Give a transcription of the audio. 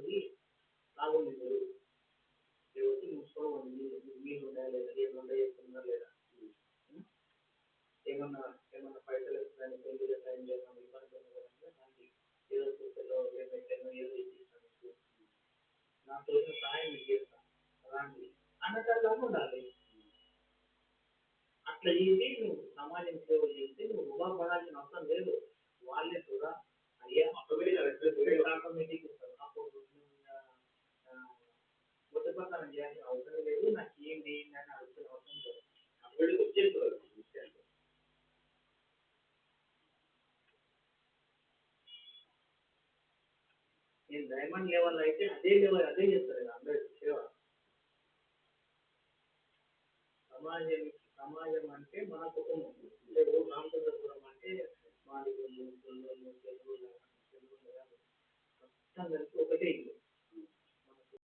పోయి తాగునీరు వచ్చి మూసుకోవాలి. నీళ్ళు ఉన్నాయా లేదా, ఏమన్నా చేస్తున్నా లేదా, ఏమన్నా ఏమన్నా పైసలు ఎత్తుకొని పెళ్లి టైం చేద్దాం ఇబ్బంది కదంటే దానికి ఏదో చూపులో ఏమైనా ఏదో ఇచ్చిస్తాను మీకు, నా తోచిన సహాయం మీకు చేస్తాను అలాంటి అన్నట్టు ఉండాలి. అట్లా చేసి నువ్వు సమాజం సేవ చేస్తే నువ్వు రుబాబ్ పడాల్సిన అవసరం లేదు. వాళ్ళే కూడా అయ్యా ఆటోమేటిక్ ఇస్తారు. అప్పుడు ప్రకారం చేయాల్సిన అవసరం లేదు. నాకు ఏంటి అని అడుగుతున్న అవసరం లేదు. అప్పుడు వచ్చేస్తారు విషయాలు. నేను డైమండ్ లెవెల్ అయితే అదే లెవెల్ అదే చేస్తారు కదా అందరూ సేవ. సమాజం సమాజం అంటే మన కుటుంబం. రామచంద్రపురం అంటే మాది తెలుగు మొత్తం కలిసి ఒకటే ఇల్లు.